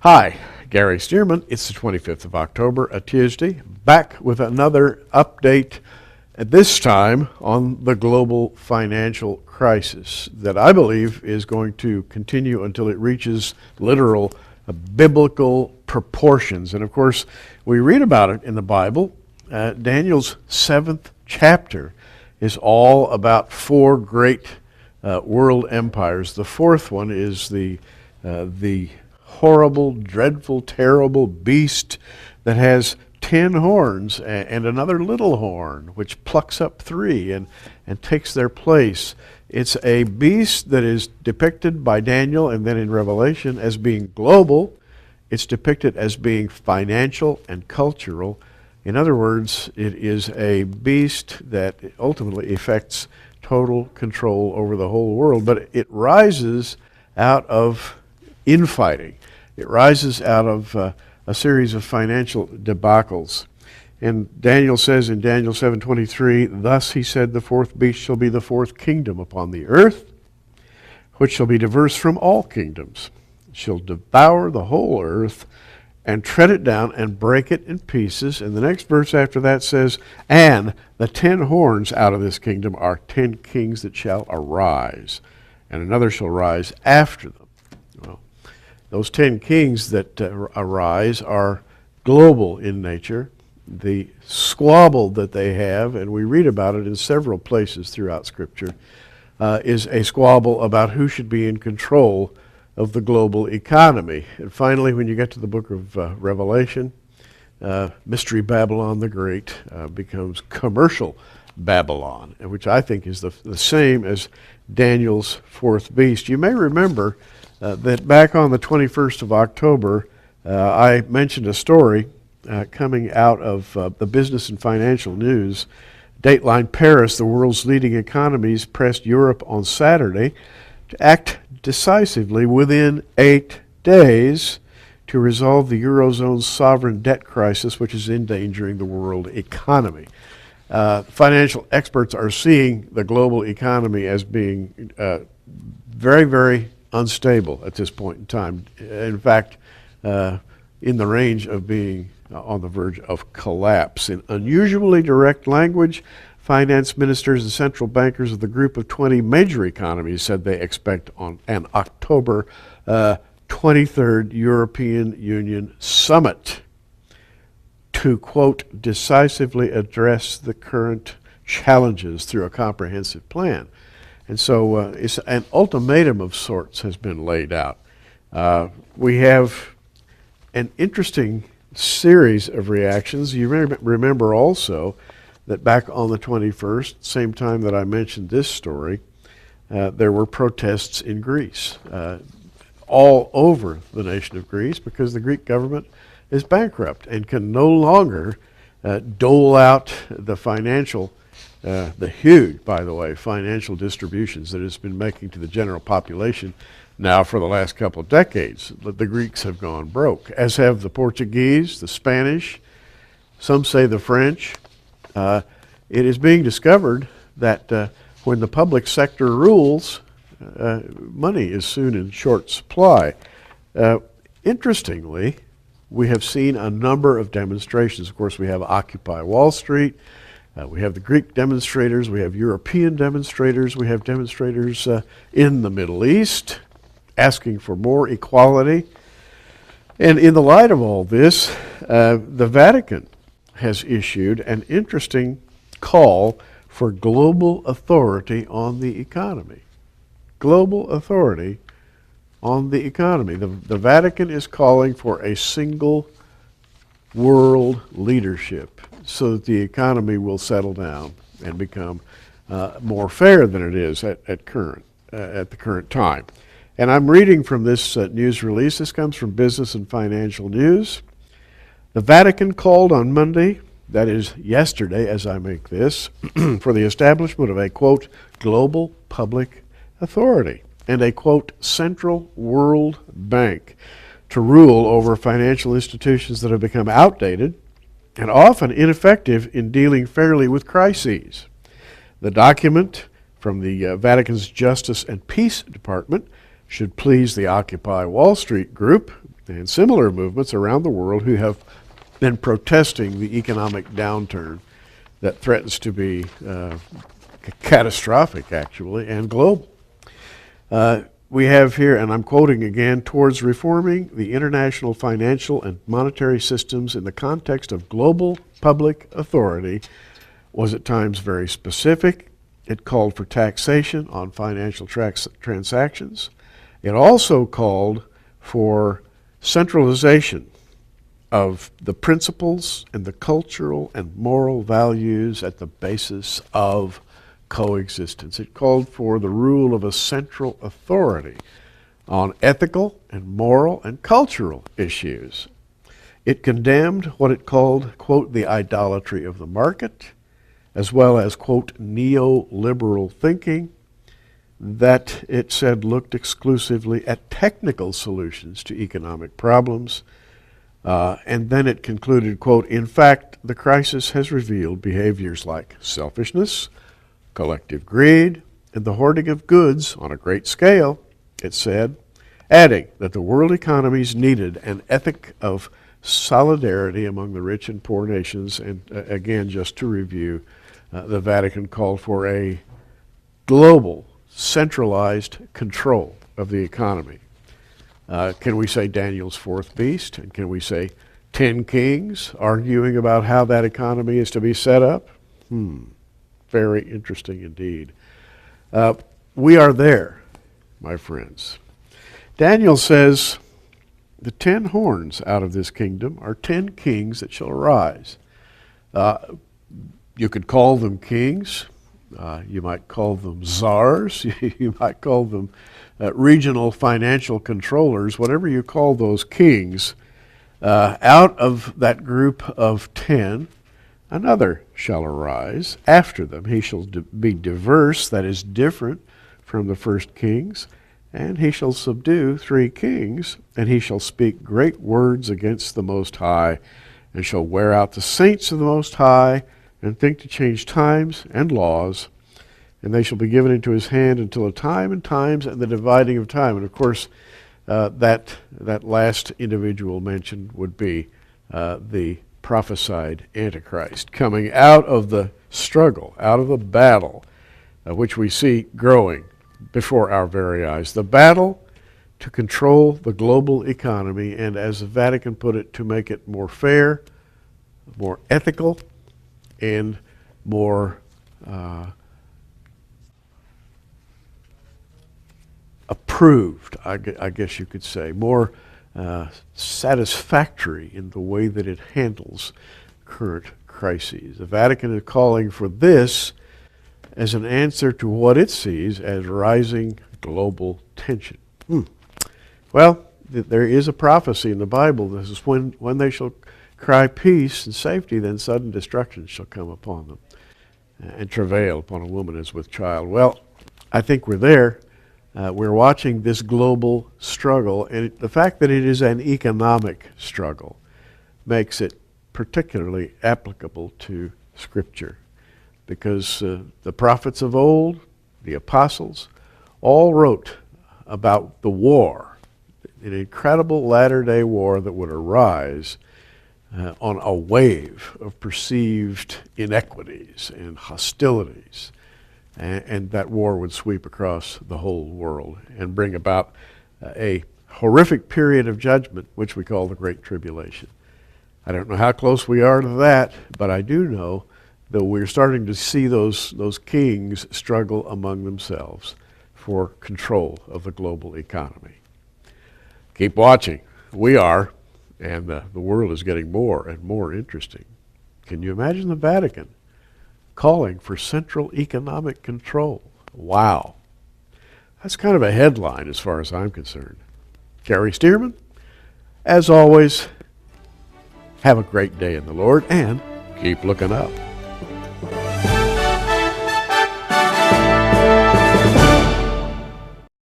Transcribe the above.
Hi, Gary Stearman. It's the 25th of October, a Tuesday, back with another update, at this time on the global financial crisis that I believe is going to continue until it reaches literal biblical proportions. And of course, we read about it in the Bible. Daniel's 7th chapter is all about four great world empires. The fourth one is the horrible, dreadful, terrible beast that has 10 horns and another little horn, which plucks up three and takes their place. It's a beast that is depicted by Daniel and then in Revelation as being global. It's depicted as being financial and cultural. In other words, it is a beast that ultimately effects total control over the whole world, but it rises out of infighting. It rises out of a series of financial debacles. And Daniel says in Daniel 7:23, "Thus he said, the fourth beast shall be the fourth kingdom upon the earth, which shall be diverse from all kingdoms. It shall devour the whole earth and tread it down and break it in pieces." And the next verse after that says, "And the 10 horns out of this kingdom are 10 kings that shall arise, and another shall rise after them." Well, those 10 kings that arise are global in nature. The squabble that they have, and we read about it in several places throughout Scripture, is a squabble about who should be in control of the global economy. And finally, when you get to the book of Revelation, Mystery Babylon the Great becomes commercial Babylon, which I think is the same as Daniel's fourth beast. You may remember that back on the 21st of October, I mentioned a story coming out of the Business and Financial News. Dateline Paris, the world's leading economies, pressed Europe on Saturday to act decisively within 8 days to resolve the Eurozone's sovereign debt crisis, which is endangering the world economy. Financial experts are seeing the global economy as being very, very unstable at this point in time. In fact, in the range of being on the verge of collapse. In unusually direct language, finance ministers and central bankers of the group of 20 major economies said they expect on an October 23rd European Union summit to, quote, decisively address the current challenges through a comprehensive plan. And so it's an ultimatum of sorts has been laid out. We have an interesting series of reactions. You remember also that back on the 21st, same time that I mentioned this story, there were protests in Greece, all over the nation of Greece, because the Greek government is bankrupt and can no longer dole out the financial, the huge, by the way, financial distributions that it's been making to the general population now for the last couple of decades. The Greeks have gone broke, as have the Portuguese, the Spanish, some say the French. It is being discovered that when the public sector rules, money is soon in short supply. Interestingly, we have seen a number of demonstrations. Of course, we have Occupy Wall Street, we have the Greek demonstrators, we have European demonstrators, we have demonstrators in the Middle East asking for more equality. And in the light of all this, the Vatican has issued an interesting call for global authority on the economy. Global authority on the economy. The Vatican is calling for a single world leadership so that the economy will settle down and become more fair than it is at the current time. And I'm reading from this news release. This comes from Business and Financial News. The Vatican called on Monday, that is yesterday as I make this, for the establishment of a, quote, global public authority and a, quote, central world bank to rule over financial institutions that have become outdated and often ineffective in dealing fairly with crises. The document from the Vatican's Justice and Peace Department should please the Occupy Wall Street group, and similar movements around the world who have been protesting the economic downturn that threatens to be catastrophic, actually, and global. We have here, and I'm quoting again, towards reforming the international financial and monetary systems in the context of global public authority was at times very specific. It called for taxation on financial transactions. It also called for centralization of the principles and the cultural and moral values at the basis of coexistence. It called for the rule of a central authority on ethical and moral and cultural issues. It condemned what it called, quote, the idolatry of the market, as well as, quote, neoliberal thinking that it said looked exclusively at technical solutions to economic problems. And then it concluded, quote, in fact, the crisis has revealed behaviors like selfishness, collective greed, and the hoarding of goods on a great scale, it said, adding that the world economies needed an ethic of solidarity among the rich and poor nations. And again, just to review, the Vatican called for a global, centralized control of the economy. Can we say Daniel's fourth beast? And can we say 10 kings arguing about how that economy is to be set up? Very interesting indeed. We are there, my friends. Daniel says the 10 horns out of this kingdom are 10 kings that shall arise. You could call them kings. You might call them czars. You might call them regional financial controllers. Whatever you call those kings, out of that group of 10, another shall arise after them. He shall be diverse, that is different from the first kings, and he shall subdue 3 kings, and he shall speak great words against the Most High, and shall wear out the saints of the Most High, and think to change times and laws, and they shall be given into his hand until a time and times and the dividing of time. And of course, that last individual mentioned would be the prophesied Antichrist, coming out of the struggle, out of the battle, which we see growing before our very eyes. The battle to control the global economy, and as the Vatican put it, to make it more fair, more ethical, and more approved, I guess you could say, more satisfactory in the way that it handles current crises. The Vatican is calling for this as an answer to what it sees as rising global tension. Well, there is a prophecy in the Bible. This is when they shall cry peace and safety, then sudden destruction shall come upon them, and travail upon a woman as with child. Well, I think we're there. We're watching this global struggle, and the fact that it is an economic struggle makes it particularly applicable to Scripture, because the prophets of old, the apostles, all wrote about the war, an incredible latter-day war that would arise on a wave of perceived inequities and hostilities. And that war would sweep across the whole world and bring about a horrific period of judgment, which we call the Great Tribulation. I don't know how close we are to that, but I do know that we're starting to see those kings struggle among themselves for control of the global economy. Keep watching. We are, and the world is getting more and more interesting. Can you imagine the Vatican calling for central economic control? Wow. That's kind of a headline as far as I'm concerned. Gary Stearman, as always, have a great day in the Lord and keep looking up.